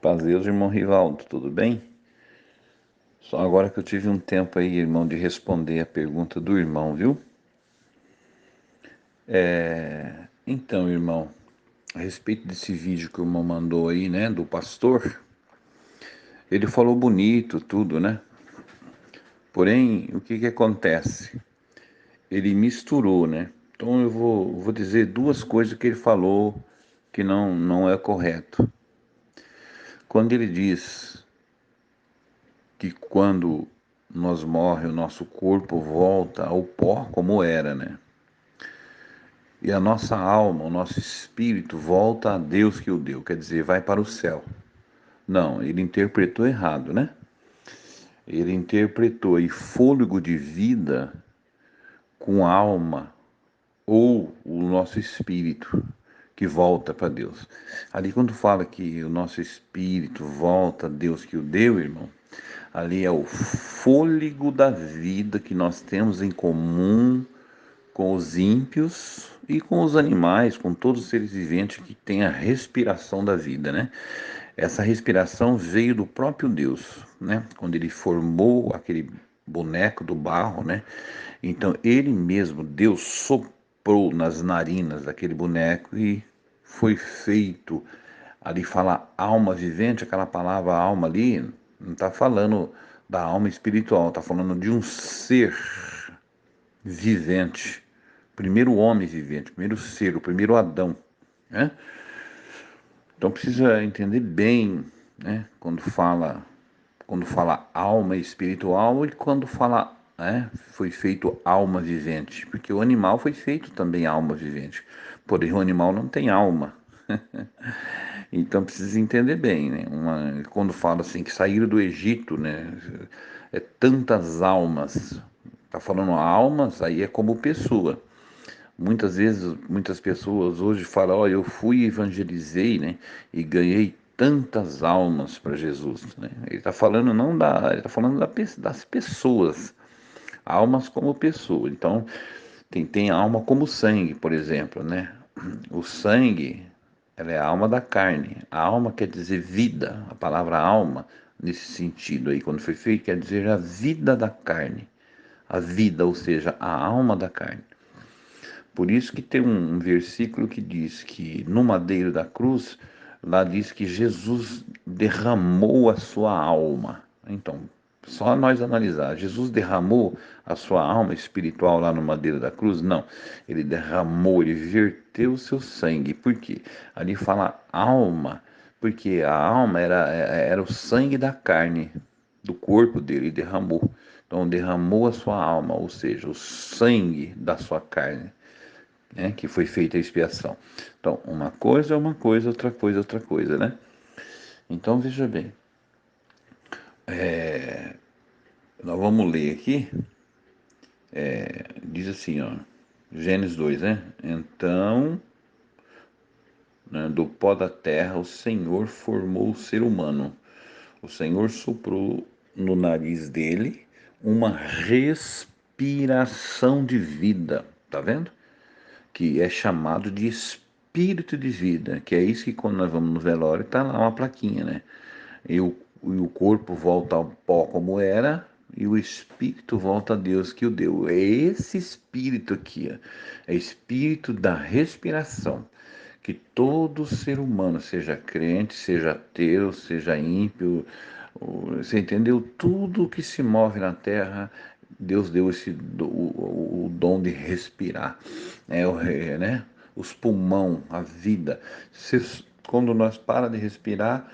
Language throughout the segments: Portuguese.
Paz Deus, irmão Rivaldo, tudo bem? Só agora que eu tive um tempo aí, irmão, de responder a pergunta do irmão, viu? Então, irmão, a respeito desse vídeo que o irmão mandou aí, né, do pastor, ele falou bonito, tudo, né? Porém, o que que acontece? Ele misturou, né? Então eu vou dizer duas coisas que ele falou que não é correto. Quando ele diz que quando nós morre, o nosso corpo volta ao pó como era, né? E a nossa alma, o nosso espírito volta a Deus que o deu, quer dizer, vai para o céu. Não, ele interpretou errado, né? Ele interpretou aí fôlego de vida com alma ou o nosso espírito que volta para Deus. Ali quando fala que o nosso espírito volta a Deus que o deu, irmão, ali é o fôlego da vida que nós temos em comum com os ímpios e com os animais, com todos os seres viventes que têm a respiração da vida, né? Essa respiração veio do próprio Deus, né? Quando ele formou aquele boneco do barro, né? Então ele mesmo, Deus soprou nas narinas daquele boneco e foi feito. Ali fala alma vivente, aquela palavra alma ali, não está falando da alma espiritual, está falando de um ser vivente, primeiro homem vivente, primeiro ser, o primeiro Adão, né? Então precisa entender bem, né? Quando fala alma espiritual e quando fala, né, foi feito alma vivente, porque o animal foi feito também alma vivente, porém o animal não tem alma. Então precisa entender bem, né? Quando fala assim que saíram do Egito, né? É tantas almas. Tá falando almas, aí é como pessoa. Muitas vezes, muitas pessoas hoje falam, ó, eu fui e evangelizei, né? E ganhei tantas almas para Jesus, né? Ele está falando não da, ele tá falando das pessoas, almas como pessoa. Então, tem alma como sangue, por exemplo, né? O sangue, ela é a alma da carne. A alma quer dizer vida. A palavra alma, nesse sentido aí, quando foi feito, quer dizer a vida da carne. A vida, ou seja, a alma da carne. Por isso que tem um versículo que diz que no madeiro da cruz, lá diz que Jesus derramou a sua alma. Então, só nós analisar, Jesus derramou a sua alma espiritual lá no madeiro da cruz? Não, ele derramou, ele verteu o seu sangue. Por quê? Ali fala alma, porque a alma era o sangue da carne, do corpo dele, ele derramou. Então, derramou a sua alma, ou seja, o sangue da sua carne, né, que foi feita a expiação. Então, uma coisa é uma coisa, outra coisa é outra coisa, né? Então, veja bem, nós vamos ler aqui, diz assim, ó, Gênesis 2, né? Então, né, do pó da terra, o Senhor formou o ser humano. O Senhor soprou no nariz dele uma respiração de vida, tá vendo? Que é chamado de espírito de vida, que é isso que quando nós vamos no velório está lá uma plaquinha, né? E o corpo volta ao pó como era e o espírito volta a Deus que o deu. É esse espírito aqui, ó, é espírito da respiração. Que todo ser humano, seja crente, seja ateu, seja ímpio, você entendeu? Tudo que se move na terra, Deus deu o dom de respirar, né? Os pulmão, a vida. Quando nós para de respirar,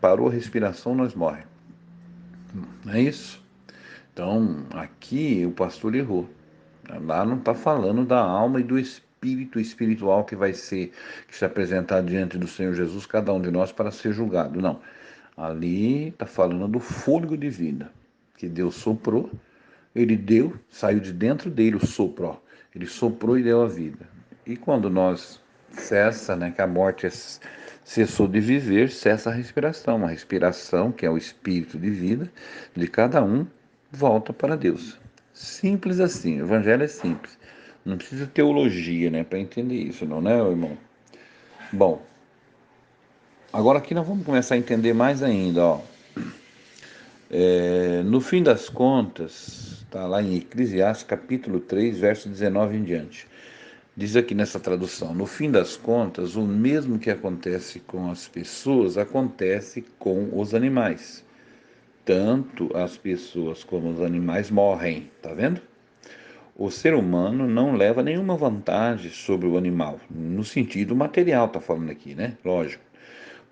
parou a respiração, nós morremos. Não é isso? Então, aqui o pastor errou. Lá não está falando da alma e do espírito espiritual que se apresentar diante do Senhor Jesus, cada um de nós, para ser julgado. Não. Ali está falando do fôlego de vida, que Deus soprou, ele deu, saiu de dentro dele o sopro, ó. Ele soprou e deu a vida. E quando nós cessa, né, que a morte cessou de viver, cessa a respiração, que é o espírito de vida de cada um, volta para Deus. Simples assim, o evangelho é simples. Não precisa teologia, né, para entender isso, não, né, irmão? Bom, agora aqui nós vamos começar a entender mais ainda, ó. No fim das contas, está lá em Eclesiastes capítulo 3, verso 19 em diante. Diz aqui nessa tradução: no fim das contas, o mesmo que acontece com as pessoas acontece com os animais. Tanto as pessoas como os animais morrem, tá vendo? O ser humano não leva nenhuma vantagem sobre o animal, no sentido material, tá falando aqui, né? Lógico,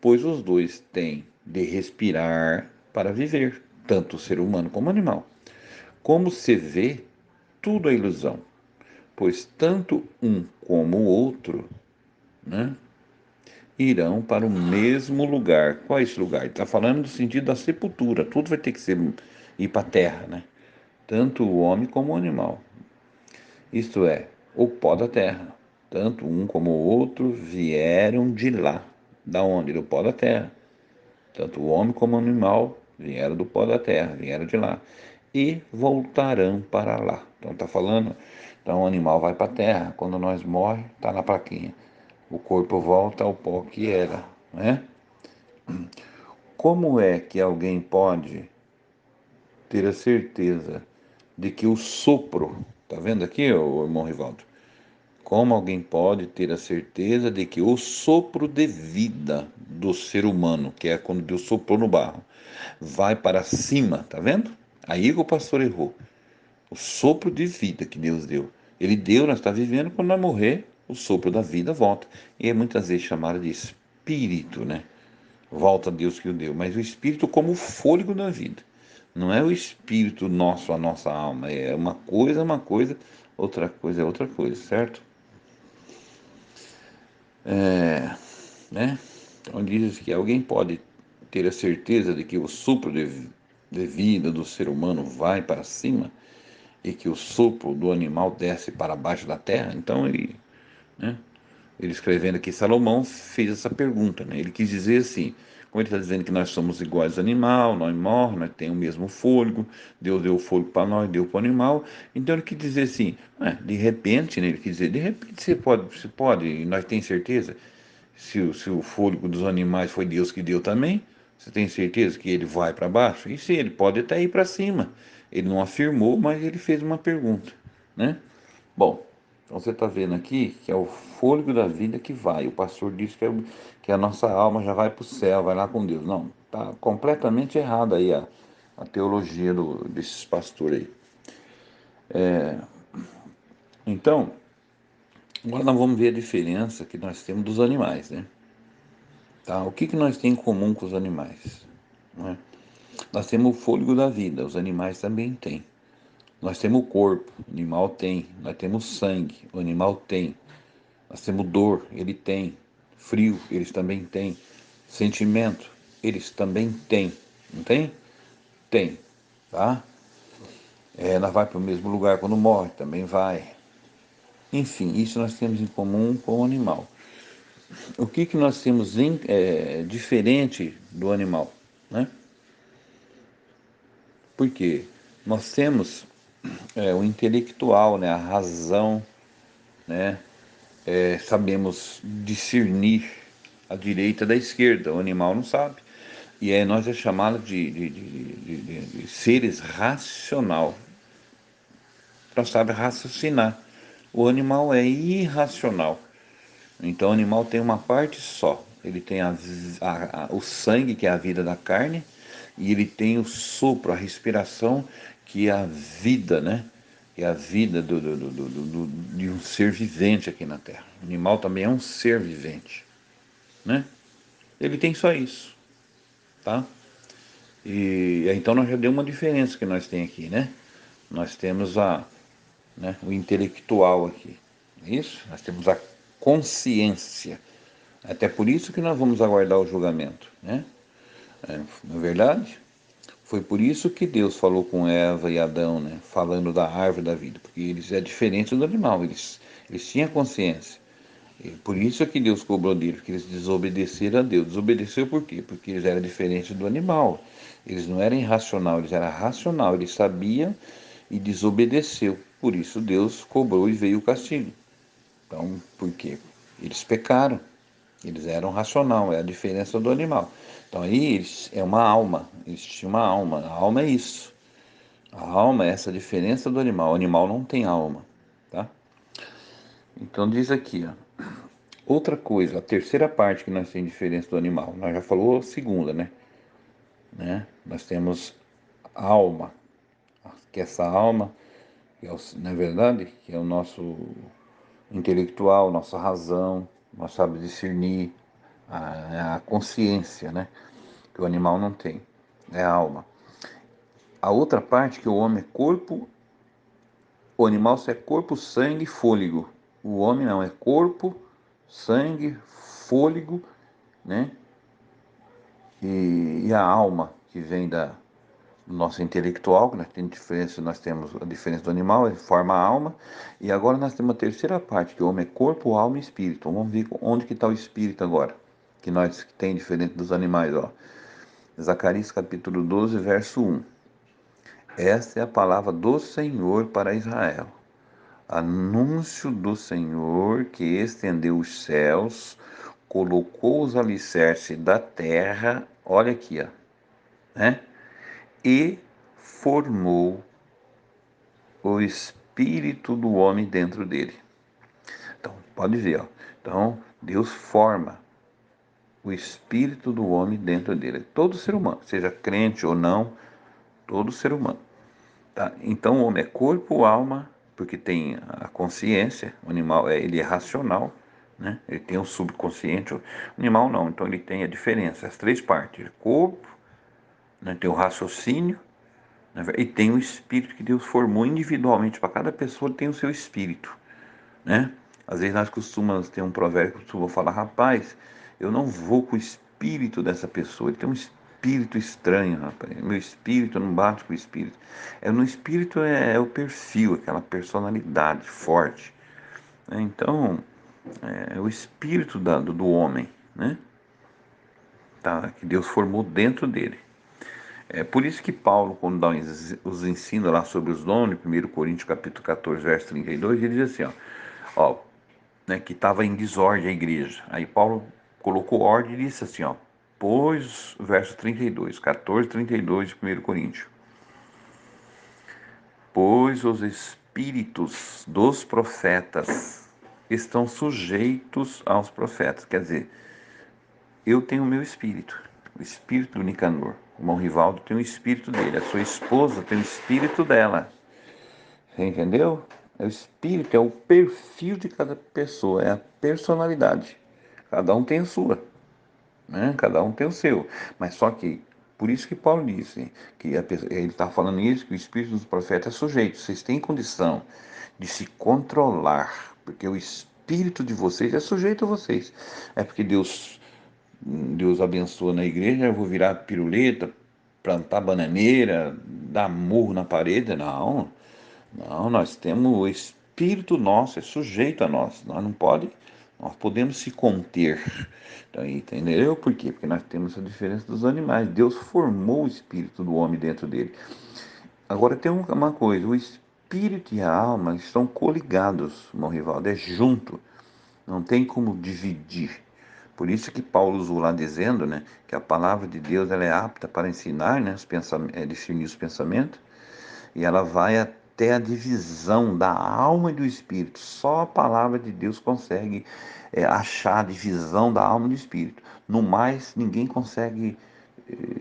pois os dois têm de respirar para viver, tanto o ser humano como o animal. Como se vê, tudo é ilusão, pois tanto um como o outro, né, irão para o mesmo lugar. Qual é esse lugar? Ele está falando do sentido da sepultura. Tudo vai ter que ir para a terra, né? Tanto o homem como o animal. Isto é, o pó da terra. Tanto um como o outro vieram de lá. Da onde? Do pó da terra. Tanto o homem como o animal vieram do pó da terra, vieram de lá. E voltarão para lá. Então está falando, então o animal vai para a terra. Quando nós morremos, está na plaquinha. O corpo volta ao pó que era, né? Como é que alguém pode ter a certeza de que o sopro, tá vendo aqui, ô irmão Rivaldo? Como alguém pode ter a certeza de que o sopro de vida do ser humano, que é quando Deus soprou no barro, vai para cima, tá vendo? Aí que o pastor errou. O sopro de vida que Deus deu. Ele deu, nós estamos vivendo, quando nós morrer, o sopro da vida volta. E é muitas vezes chamado de espírito, né? Volta a Deus que o deu. Mas o espírito como o fôlego da vida. Não é o espírito nosso, a nossa alma. É uma coisa, outra coisa é outra coisa, certo? Né? Então diz que alguém pode ter a certeza de que o sopro de vida do ser humano vai para cima e que o sopro do animal desce para baixo da terra. Então né, ele escrevendo aqui, Salomão fez essa pergunta, né? Ele quis dizer assim, como ele está dizendo que nós somos iguais ao animal, nós morremos, nós temos o mesmo fôlego, Deus deu o fôlego para nós, deu para o animal, então ele quis dizer assim, de repente, né, ele quis dizer, de repente você pode, e nós temos certeza, se o fôlego dos animais foi Deus que deu também, você tem certeza que ele vai para baixo? E sim, ele pode até ir para cima. Ele não afirmou, mas ele fez uma pergunta, né? Bom, então você está vendo aqui que é o fôlego da vida que vai. O pastor disse que a nossa alma já vai para o céu, vai lá com Deus. Não, está completamente errada aí a teologia desses pastores aí. Então, agora nós vamos ver a diferença que nós temos dos animais, né? Tá? O que nós temos em comum com os animais? Né? Nós temos o fôlego da vida, os animais também têm. Nós temos o corpo, o animal tem. Nós temos sangue, o animal tem. Nós temos dor, ele tem. Frio, eles também têm. Sentimento, eles também têm. Não tem? Tem. Tá? Nós vai para o mesmo lugar quando morre, também vai. Enfim, isso nós temos em comum com o animal. O que nós temos diferente do animal? Né? Porque nós temos o intelectual, né? A razão, né? Sabemos discernir a direita da esquerda, o animal não sabe. E aí nós é chamado de seres racional. Nós sabe raciocinar. O animal é irracional. Então o animal tem uma parte só. Ele tem o sangue, que é a vida da carne, e ele tem o sopro, a respiração, que é a vida, né? Que é a vida de um ser vivente aqui na Terra. O animal também é um ser vivente, né? Ele tem só isso, tá? E então nós já deu uma diferença que nós tem aqui, né? Nós temos o intelectual aqui, isso? Nós temos a consciência. Até por isso que nós vamos aguardar o julgamento, né? Na verdade, foi por isso que Deus falou com Eva e Adão, né? Falando da árvore da vida, porque eles é diferente do animal, eles tinham consciência. E por isso é que Deus cobrou deles, porque eles desobedeceram a Deus. Desobedeceu por quê? Porque eles eram diferentes do animal. Eles não eram irracional, eles eram racional. Eles sabiam e desobedeceu. Por isso Deus cobrou e veio o castigo. Então, por quê? Eles pecaram. Eles eram racional, é a diferença do animal. Então aí é uma alma, eles tinham uma alma. A alma é isso. A alma é essa diferença do animal. O animal não tem alma, tá? Então diz aqui, ó. Outra coisa, a terceira parte que nós temos diferença do animal. Nós já falou a segunda, né? Nós temos a alma, que essa alma, que é na verdade, que é o nosso intelectual, nossa razão, nós sabemos discernir a consciência, né? Que o animal não tem, é a alma. A outra parte que o homem é corpo, o animal só é corpo, sangue e fôlego. O homem não, é corpo, sangue, fôlego, né? E a alma, que vem do nosso intelectual, que nós temos a diferença do animal, ele forma a alma, e agora nós temos a terceira parte, que o homem é corpo, alma e espírito. Vamos ver onde que está o espírito agora, que nós que tem diferente dos animais, ó. Zacarias capítulo 12, verso 1. Esta é a palavra do Senhor para Israel. Anúncio do Senhor que estendeu os céus, colocou os alicerces da terra, olha aqui, ó, né? E formou o espírito do homem dentro dele. Então, pode ver, ó. Então, Deus forma o espírito do homem dentro dele. Todo ser humano, seja crente ou não, todo ser humano. Tá? Então, o homem é corpo, alma, porque tem a consciência, o animal ele é racional, né? Ele tem o subconsciente, o animal não, então ele tem a diferença, as três partes, corpo, né? Tem o raciocínio, né? E tem o espírito que Deus formou individualmente, para cada pessoa tem o seu espírito, né? Às vezes nós costumamos ter um provérbio que costuma falar, rapaz, eu não vou com o espírito dessa pessoa, ele tem um espírito estranho, rapaz, meu espírito não bate com o espírito. No espírito é o perfil, aquela personalidade forte, né? Então, é o espírito do homem, né? Tá, que Deus formou dentro dele. É por isso que Paulo, quando dá os ensinos lá sobre os dons, em 1 Coríntios capítulo 14, verso 32, ele diz assim, ó, né, que estava em desordem a igreja. Aí Paulo colocou ordem e disse assim, ó, pois, verso 32, 14, 32 de 1 Coríntios, pois os espíritos dos profetas estão sujeitos aos profetas. Quer dizer, eu tenho o meu espírito, o espírito do Nicanor. O irmão Rivaldo tem o espírito dele, a sua esposa tem o espírito dela. Você entendeu? É o espírito, é o perfil de cada pessoa, é a personalidade. Cada um tem a sua, né? Cada um tem o seu. Mas só que, por isso que Paulo disse, que ele está falando isso, que o espírito dos profetas é sujeito. Vocês têm condição de se controlar, porque o espírito de vocês é sujeito a vocês. É porque Deus abençoa na igreja, eu vou virar piruleta, plantar bananeira, dar murro na parede. Não, não, nós temos o espírito nosso, é sujeito a nós. Nós podemos se conter. Então, entendeu por quê? Porque nós temos a diferença dos animais. Deus formou o espírito do homem dentro dele. Agora tem uma coisa, o espírito e a alma estão coligados, irmão Rivaldo, é junto. Não tem como dividir. Por isso que Paulo usou lá dizendo, né, que a palavra de Deus ela é apta para ensinar, né, discernir os pensamentos, e ela vai até a divisão da alma e do espírito. Só a palavra de Deus consegue achar a divisão da alma e do espírito. No mais, ninguém consegue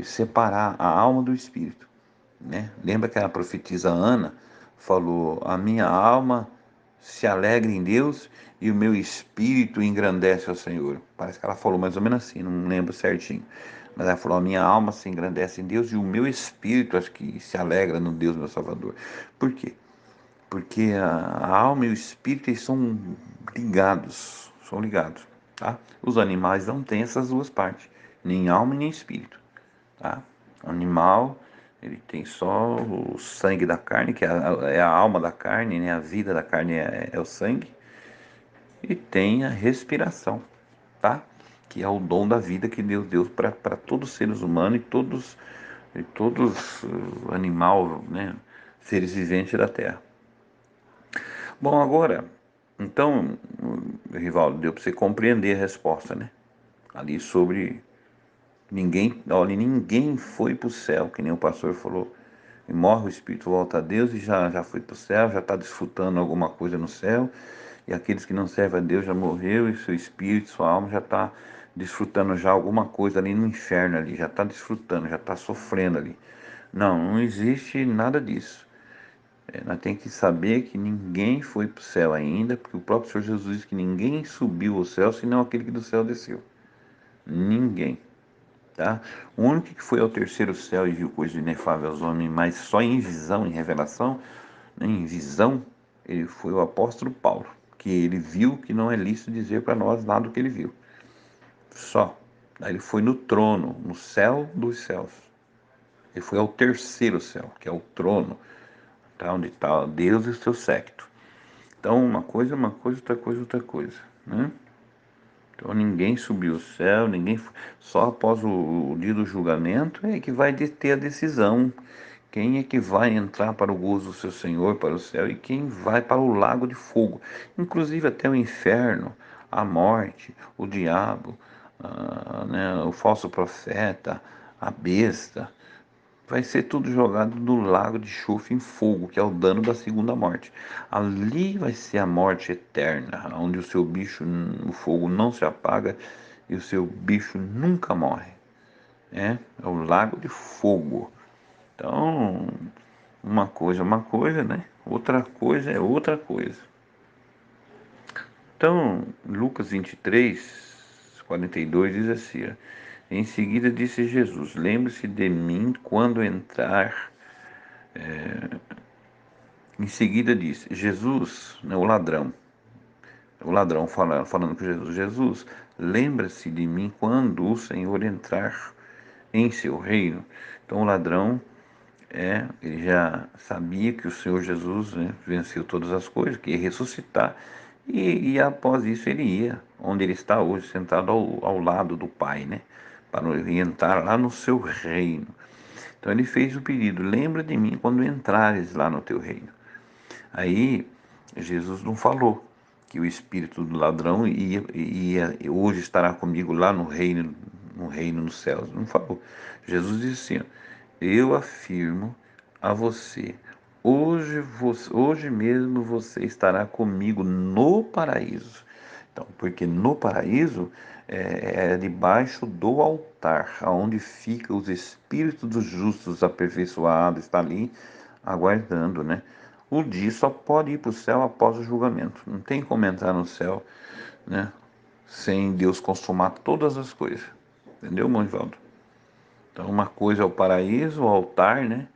separar a alma do espírito, né? Lembra que a profetisa Ana falou: a minha alma se alegra em Deus e o meu espírito engrandece ao Senhor. Parece que ela falou mais ou menos assim, não lembro certinho. Mas ela falou: a minha alma se engrandece em Deus e o meu espírito, acho que se alegra no Deus meu Salvador. Por quê? Porque a alma e o espírito eles são ligados, tá? Os animais não têm essas duas partes, nem alma e nem espírito, tá? O animal, ele tem só o sangue da carne, que é a alma da carne, né? A vida da carne é o sangue, e tem a respiração, tá? Que é o dom da vida que Deus deu para todos os seres humanos e todos animal, né? Seres viventes da terra. Bom, agora, então, Rivaldo, deu para você compreender a resposta, né? ali sobre ninguém, olha, ninguém foi para o céu, que nem o pastor falou. E morre o espírito, volta a Deus e já foi para o céu, já está desfrutando alguma coisa no céu. E aqueles que não servem a Deus já morreu e seu espírito, sua alma já está desfrutando já alguma coisa ali no inferno ali, já está desfrutando, já está sofrendo ali. Não, não existe nada disso. Nós temos que saber que ninguém foi para o céu ainda, porque o próprio Senhor Jesus disse que ninguém subiu ao céu, senão aquele que do céu desceu. Ninguém. Tá? O único que foi ao terceiro céu e viu coisas inefáveis aos homens, mas só em visão, em revelação, né, em visão, ele foi o apóstolo Paulo, que ele viu que não é lícito dizer para nós nada do que ele viu. Só. Aí ele foi no trono, no céu dos céus. Ele foi ao terceiro céu, que é o trono, tá? Onde está Deus e o seu séquito. Então, uma coisa, outra coisa, outra coisa. Né? Então ninguém subiu ao céu, ninguém. Só após o dia do julgamento é que vai ter a decisão. Quem é que vai entrar para o gozo do seu Senhor, para o céu, e quem vai para o lago de fogo, inclusive até o inferno, a morte, o diabo, né, o falso profeta, a besta, vai ser tudo jogado no lago de chofre em fogo, que é o dano da segunda morte. Ali vai ser a morte eterna, onde o seu bicho, o fogo não se apaga e o seu bicho nunca morre. É o lago de fogo. Então, é uma coisa, né? Outra coisa é outra coisa. Então, Lucas 23, 42 diz assim: ó, em seguida disse Jesus: lembre-se de mim quando entrar. Em seguida disse: Jesus, né, o ladrão falando com Jesus: Jesus, lembra-se de mim quando o Senhor entrar em seu reino. Então, o ladrão ele já sabia que o Senhor Jesus, né, venceu todas as coisas, que ia ressuscitar, e após isso ele ia, onde ele está hoje, sentado ao lado do Pai, né, para entrar lá no seu reino. Então ele fez o pedido: lembra de mim quando entrares lá no teu reino. Aí Jesus não falou que o espírito do ladrão ia hoje estará comigo lá no reino nos céus. Não falou. Jesus disse assim: eu afirmo a você, hoje mesmo você estará comigo no paraíso. Então, porque no paraíso é debaixo do altar, onde ficam os espíritos dos justos aperfeiçoados, está ali aguardando, né? O dia só pode ir para o céu após o julgamento. Não tem como entrar no céu, né? Sem Deus consumar todas as coisas. Entendeu, Monivaldo? Então, uma coisa é o paraíso, o altar, né?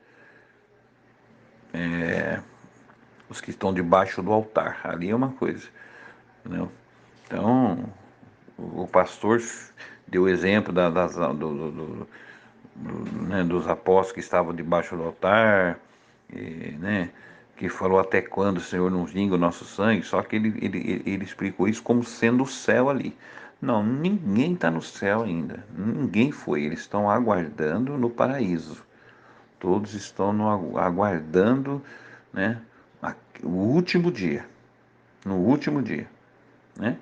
Os que estão debaixo do altar. Ali é uma coisa. Entendeu? Então, o pastor deu o exemplo né, dos apóstolos que estavam debaixo do altar, né, que falou até quando o Senhor não vinga o nosso sangue, só que ele explicou isso como sendo o céu ali. Não, ninguém está no céu ainda, ninguém foi, eles estão aguardando no paraíso, todos estão aguardando, né, o último dia, no último dia, né?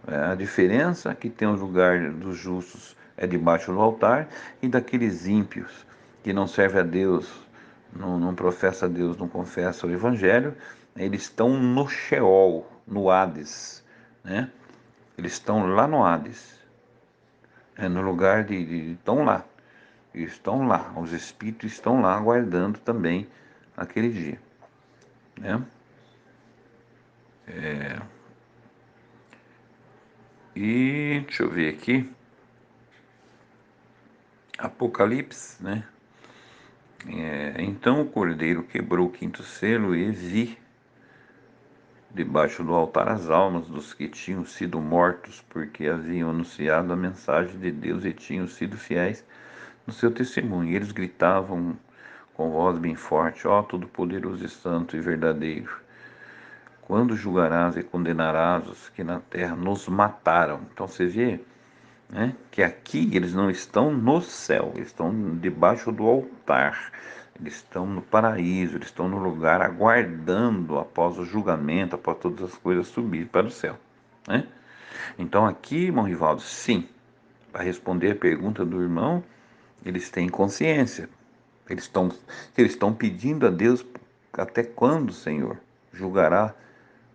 A diferença é que tem o lugar dos justos é debaixo do altar e daqueles ímpios que não servem a Deus, não professa a Deus, não confessa o Evangelho, eles estão no Sheol, no Hades, né? Eles estão lá no Hades, no lugar estão lá, os espíritos estão lá aguardando também aquele dia, né? E deixa eu ver aqui, Apocalipse, né? Então o cordeiro quebrou o quinto selo e vi debaixo do altar as almas dos que tinham sido mortos porque haviam anunciado a mensagem de Deus e tinham sido fiéis no seu testemunho. E eles gritavam com voz bem forte: ó Todo-Poderoso e Santo e verdadeiro, quando julgarás e condenarás os que na terra nos mataram? Então você vê, né, que aqui eles não estão no céu, eles estão debaixo do altar, eles estão no paraíso, eles estão no lugar aguardando após o julgamento, após todas as coisas subir para o céu, né? Então aqui, irmão Rivaldo, sim, para responder a pergunta do irmão, eles têm consciência. Eles estão pedindo a Deus até quando, Senhor, julgará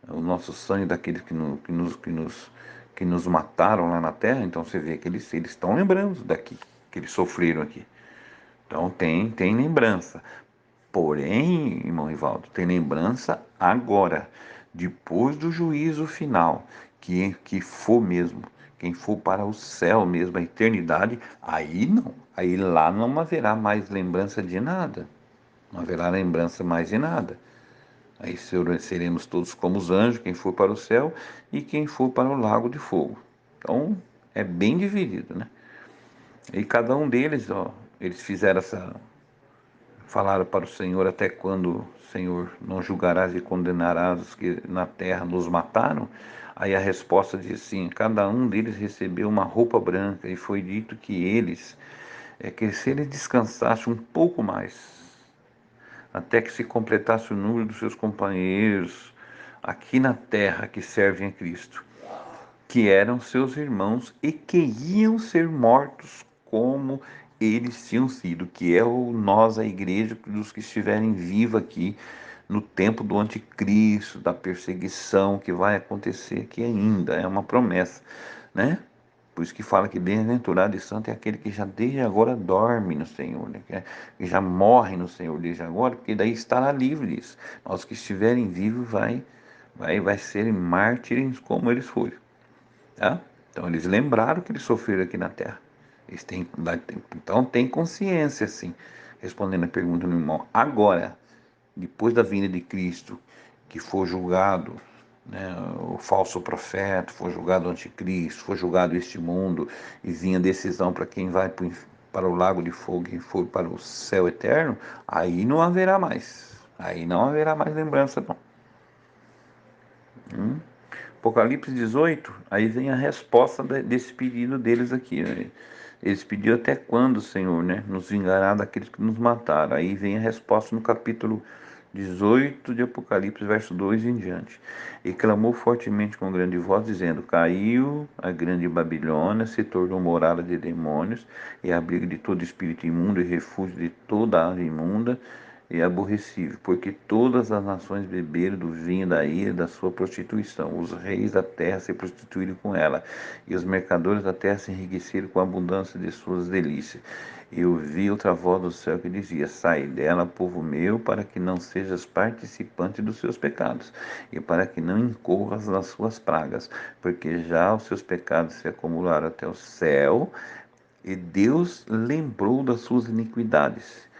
o nosso sangue daqueles que nos mataram lá na terra. Então você vê que eles estão lembrando daqui, que eles sofreram aqui. Então tem lembrança. Porém, irmão Rivaldo, tem lembrança agora, depois do juízo final, que for mesmo, quem for para o céu mesmo, a eternidade, aí não, aí lá não haverá mais lembrança de nada, não haverá lembrança mais de nada. Aí seremos todos como os anjos, quem for para o céu e quem for para o lago de fogo. Então, é bem dividido, né? E cada um deles, ó, eles fizeram falaram para o Senhor: até quando, Senhor, não julgarás e condenarás os que na terra nos mataram? Aí a resposta diz assim: cada um deles recebeu uma roupa branca, e foi dito que que se eles descansassem um pouco mais, até que se completasse o número dos seus companheiros aqui na terra que servem a Cristo, que eram seus irmãos e que iam ser mortos como eles tinham sido, que é nós, a igreja, dos que estiverem vivos aqui no tempo do anticristo, da perseguição que vai acontecer aqui ainda, é uma promessa, né? Por isso que fala que bem-aventurado e santo é aquele que já desde agora dorme no Senhor, né? Que já morre no Senhor desde agora, porque daí estará livre disso. Nós que estiverem vivos vai serem mártires como eles foram. Tá? Então eles lembraram que eles sofreram aqui na terra. Então tem consciência, assim, respondendo a pergunta do irmão. Agora, depois da vinda de Cristo, que for julgado, né, o falso profeta, for julgado o anticristo, for julgado este mundo, e vinha decisão para quem vai para o lago de fogo e for para o céu eterno, aí não haverá mais. Aí não haverá mais lembrança, não. Apocalipse 18, aí vem a resposta desse pedido deles aqui, né? Eles pediram: até quando, Senhor, né, nos vingará daqueles que nos mataram? Aí vem a resposta no capítulo 18 de Apocalipse, verso 2 em diante. E clamou fortemente com grande voz, dizendo: caiu a grande Babilônia, se tornou morada de demônios, e abrigo de todo espírito imundo, e refúgio de toda ave imunda, e aborrecível, porque todas as nações beberam do vinho da ira da sua prostituição. Os reis da terra se prostituíram com ela, e os mercadores da terra se enriqueceram com a abundância de suas delícias. E ouvi outra voz do céu que dizia: sai dela, povo meu, para que não sejas participante dos seus pecados, e para que não incorras nas suas pragas, porque já os seus pecados se acumularam até o céu, e Deus lembrou das suas iniquidades.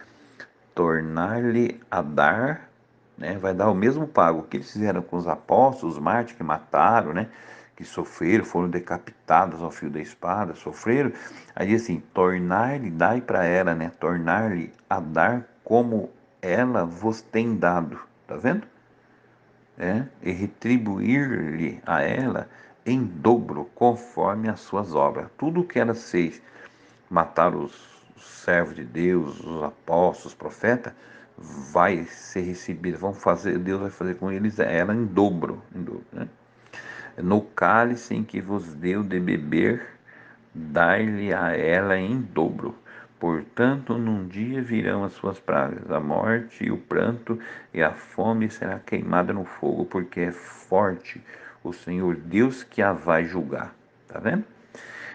Tornar-lhe a dar, né, vai dar o mesmo pago que eles fizeram com os apóstolos, os mártires que mataram, né, que sofreram, foram decapitados ao fio da espada, sofreram. Aí diz assim: tornar-lhe, dai para ela, né, tornar-lhe a dar como ela vos tem dado, tá vendo? E retribuir-lhe a ela em dobro, conforme as suas obras. Tudo o que ela fez, matar os servos de Deus, os apóstolos, os profetas, vai ser recebido, Deus vai fazer com eles ela em dobro, né? No cálice em que vos deu de beber, dai-lhe a ela em dobro. Portanto, num dia virão as suas pragas, a morte e o pranto, e a fome será queimada no fogo, porque é forte o Senhor Deus que a vai julgar. Tá vendo?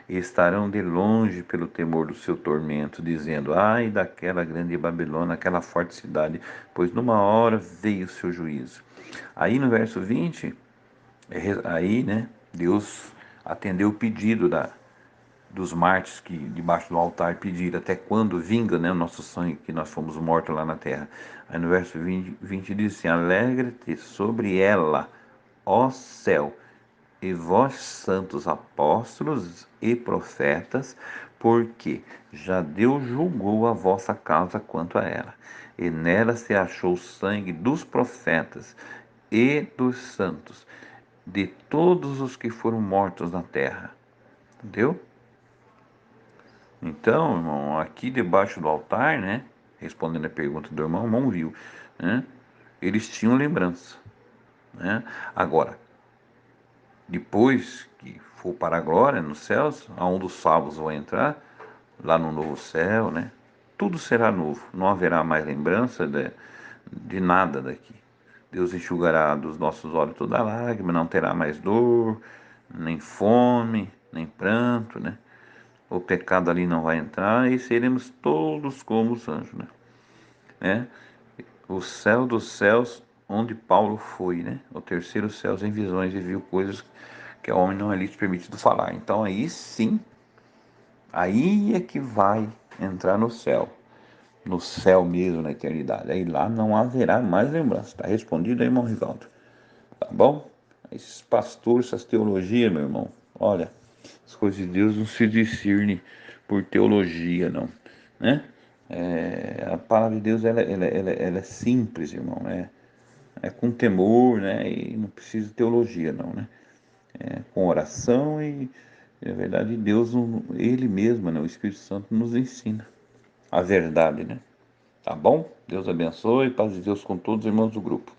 E estarão de longe pelo temor do seu tormento, dizendo: ai daquela grande Babilônia, aquela forte cidade, pois numa hora veio o seu juízo. Aí no verso 20, aí, né, Deus atendeu o pedido dos mártires que debaixo do altar pediram: até quando vinga, né, o nosso sangue, que nós fomos mortos lá na terra. Aí no verso 20 diz assim: alegra-te sobre ela, ó céu, e vós, santos apóstolos e profetas, porque já Deus julgou a vossa causa quanto a ela, e nela se achou o sangue dos profetas e dos santos, de todos os que foram mortos na terra. Entendeu? Então, irmão, aqui debaixo do altar, né, respondendo a pergunta do irmão viu, né, eles tinham lembrança, né? Agora, depois que for para a glória nos céus, aonde os salvos vão entrar, lá no novo céu, né? Tudo será novo, não haverá mais lembrança de nada daqui. Deus enxugará dos nossos olhos toda lágrima, não terá mais dor, nem fome, nem pranto, né? O pecado ali não vai entrar e seremos todos como os anjos, né? O céu dos céus onde Paulo foi, né? O terceiro céu em visões e viu coisas que ao homem não é lhe permitido falar. Então aí sim, aí é que vai entrar no céu mesmo, na eternidade. Aí lá não haverá mais lembrança. Está respondido aí, irmão Rivaldo. Tá bom? Esses pastores, essas teologias, meu irmão, olha, as coisas de Deus não se discerne por teologia, não, né? A palavra de Deus, ela é simples, irmão, é com temor, né? E não precisa de teologia, não, né? É com oração e, na verdade, Deus, Ele mesmo, né? O Espírito Santo nos ensina a verdade, né? Tá bom? Deus abençoe, paz de Deus com todos os irmãos do grupo.